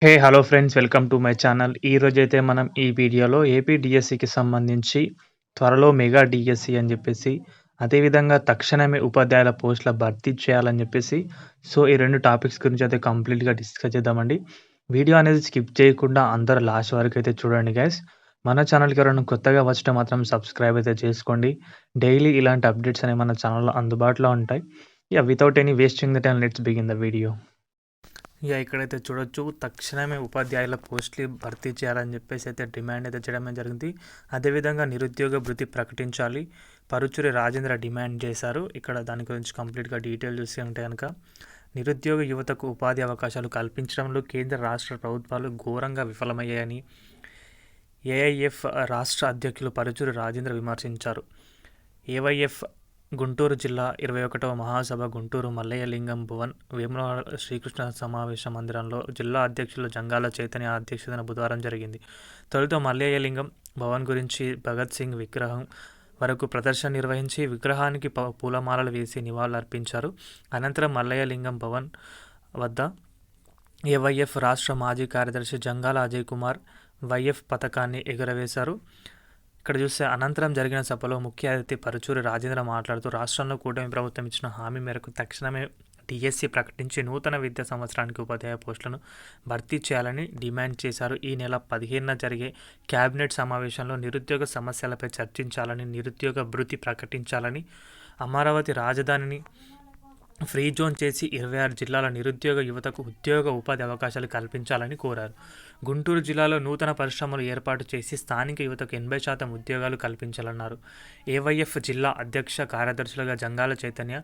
Hello friends, welcome to my channel. ఈరోజైతే మనం ఈ వీడియోలో ఏపీ డీఎస్సీకి సంబంధించి త్వరలో మెగా డీఎస్సీ అని చెప్పేసి, అదేవిధంగా తక్షణమే ఉపాధ్యాయుల పోస్టుల భర్తీ చేయాలని చెప్పేసి, సో ఈ 2 టాపిక్స్ గురించి అయితే కంప్లీట్‌గా డిస్కస్ చేద్దామండి. వీడియో అనేది స్కిప్ చేయకుండా అందరూ లాస్ట్ వరకు అయితే చూడండి గైస్. మన ఛానల్‌కి ఎవరైనా కొత్తగా వచ్చితే మాత్రం సబ్స్క్రైబ్ అయితే చేసుకోండి. డైలీ ఇలాంటి అప్డేట్స్ అనేవి మన ఛానల్‌లో అందుబాటులో ఉంటాయి. Without any wasting the time let's begin the video. ఇక్కడైతే చూడొచ్చు, తక్షణమే ఉపాధ్యాయుల పోస్టులు భర్తీ చేయాలని చెప్పేసి అయితే డిమాండ్ అయితే చేయడమే జరిగింది. అదేవిధంగా నిరుద్యోగ భృతి ప్రకటించాలి, పరుచూరి రాజేంద్ర డిమాండ్ చేశారు. ఇక్కడ దాని గురించి కంప్లీట్గా డీటెయిల్ చూసి ఉంటే కనుక, నిరుద్యోగ యువతకు ఉపాధి అవకాశాలు కల్పించడంలో కేంద్ర రాష్ట్ర ప్రభుత్వాలు ఘోరంగా విఫలమయ్యాయని ఏఐఎఫ్ రాష్ట్ర అధ్యక్షులు పరుచూరి రాజేంద్ర విమర్శించారు. ఏవైఎఫ్ గుంటూరు జిల్లా 21వ మహాసభ గుంటూరు మల్లయ్యలింగం భవన్ వేములవాడ శ్రీకృష్ణ సమావేశ మందిరంలో జిల్లా అధ్యక్షులు జంగాల చైతన్య అధ్యక్షతన బుధవారం జరిగింది. తొలుత మల్లయ్యలింగం భవన్ గురించి భగత్ సింగ్ విగ్రహం వరకు ప్రదర్శన నిర్వహించి విగ్రహానికి పూలమాలలు వేసి నివాళులర్పించారు. అనంతరం మల్లయ్యలింగం భవన్ వద్ద ఏవైఎఫ్ రాష్ట్ర మాజీ కార్యదర్శి జంగాల అజయ్ కుమార్ వైఎఫ్ పతాకాన్ని ఎగురవేశారు. ఇక్కడ చూస్తే అనంతరం జరిగిన సభలో ముఖ్య అతిథి పరుచూరి రాజేంద్ర మాట్లాడుతూ, రాష్ట్రంలో కూటమి ప్రభుత్వం ఇచ్చిన హామీ మేరకు తక్షణమే డిఎస్సి ప్రకటించి నూతన విద్యా సంవత్సరానికి ఉపాధ్యాయ పోస్టులను భర్తీ చేయాలని డిమాండ్ చేశారు. ఈ నెల 15న జరిగే కేబినెట్ సమావేశంలో నిరుద్యోగ సమస్యలపై చర్చించాలని, నిరుద్యోగ భృతి ప్రకటించాలని, అమరావతి రాజధానిని ఫ్రీ జోన్ చేసి 26 జిల్లాల నిరుద్యోగ యువతకు ఉద్యోగ ఉపాధి అవకాశాలు కల్పించాలని కోరారు. గుంటూరు జిల్లాలో నూతన పరిశ్రమలు ఏర్పాటు చేసి స్థానిక యువతకు 80% ఉద్యోగాలు కల్పించాలన్నారు. ఏవైఎఫ్ జిల్లా అధ్యక్ష కార్యదర్శులుగా జంగాల చైతన్య,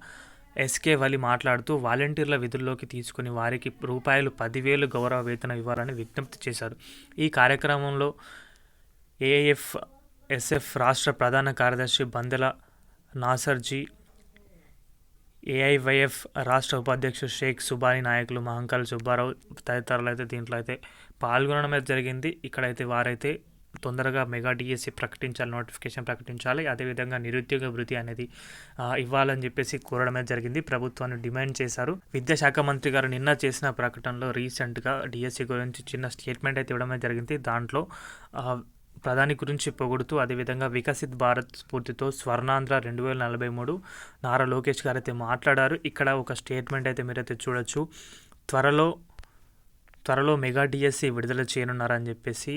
ఎస్కే వలి మాట్లాడుతూ, వాలంటీర్ల విధుల్లోకి తీసుకుని వారికి ₹10,000 గౌరవ వేతనం ఇవ్వాలని విజ్ఞప్తి చేశారు. ఈ కార్యక్రమంలో ఏఐఎఫ్ ఎస్ఎఫ్ రాష్ట్ర ప్రధాన కార్యదర్శి బందెల నాసర్జీ, ఏఐవైఎఫ్ రాష్ట్ర ఉపాధ్యక్షుడు షేక్ సుబాని, నాయకులు మహంకాళ సుబ్బారావు తదితరులు అయితే దీంట్లో అయితే పాల్గొనడం అయితే జరిగింది. ఇక్కడైతే వారైతే తొందరగా మెగా డిఎస్సి ప్రకటించాలి, నోటిఫికేషన్ ప్రకటించాలి, అదేవిధంగా నిరుద్యోగ భృతి అనేది ఇవ్వాలని చెప్పేసి కోరడమే జరిగింది. ప్రభుత్వాన్ని డిమాండ్ చేశారు. విద్యాశాఖ మంత్రి గారు నిన్న చేసిన ప్రకటనలో రీసెంట్గా డిఎస్సి గురించి చిన్న స్టేట్మెంట్ అయితే ఇవ్వడమే జరిగింది. దాంట్లో ప్రధాని గురించి పొగుడుతూ, అదేవిధంగా వికసిత్ భారత్ స్ఫూర్తితో స్వర్ణాంధ్ర 2043 నారా లోకేష్ గారు అయితే మాట్లాడారు. ఇక్కడ ఒక స్టేట్మెంట్ అయితే మీరైతే చూడొచ్చు, త్వరలో మెగా డిఎస్సి విడుదల చేయనున్నారని చెప్పేసి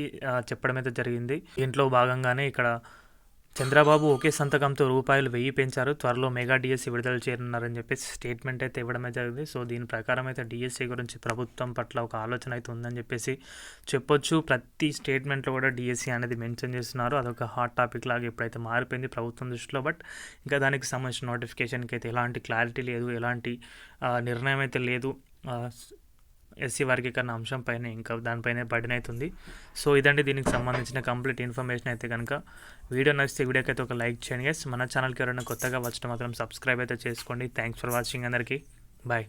చెప్పడం అయితే జరిగింది. దీంట్లో భాగంగానే ఇక్కడ చంద్రబాబు ఒకే సంతకంతో ₹1000 పెంచారు, త్వరలో మెగా డిఎస్సి విడుదల చేయనున్నారని చెప్పేసి స్టేట్మెంట్ అయితే ఇవ్వడమే జరిగింది. సో దీని ప్రకారం అయితే డిఎస్సి గురించి ప్రభుత్వం పట్ల ఒక ఆలోచన అయితే ఉందని చెప్పేసి చెప్పొచ్చు. ప్రతి స్టేట్మెంట్లో కూడా డిఎస్సి అనేది మెన్షన్ చేస్తున్నారు. అదొక హాట్ టాపిక్ లాగా ఇప్పుడైతే మారిపోయింది ప్రభుత్వం దృష్టిలో. బట్ ఇంకా దానికి సంబంధించిన నోటిఫికేషన్కి అయితే ఎలాంటి క్లారిటీ లేదు, ఎలాంటి నిర్ణయం అయితే లేదు. ఎస్సీ వర్గీకరణ అంశం పైన ఇంకా దానిపైన బర్డెన్ అవుతుంది. సో ఇదండి దీనికి సంబంధించిన కంప్లీట్ ఇన్ఫర్మేషన్ అయితే కనుక. వీడియో నచ్చితే వీడియోకి అయితే ఒక లైక్ చేయండి. మన ఛానల్కి ఎవరైనా కొత్తగా వచ్చిన మాత్రం సబ్స్క్రైబ్ అయితే చేసుకోండి. థ్యాంక్స్ ఫర్ వాచింగ్ అందరికీ. బాయ్.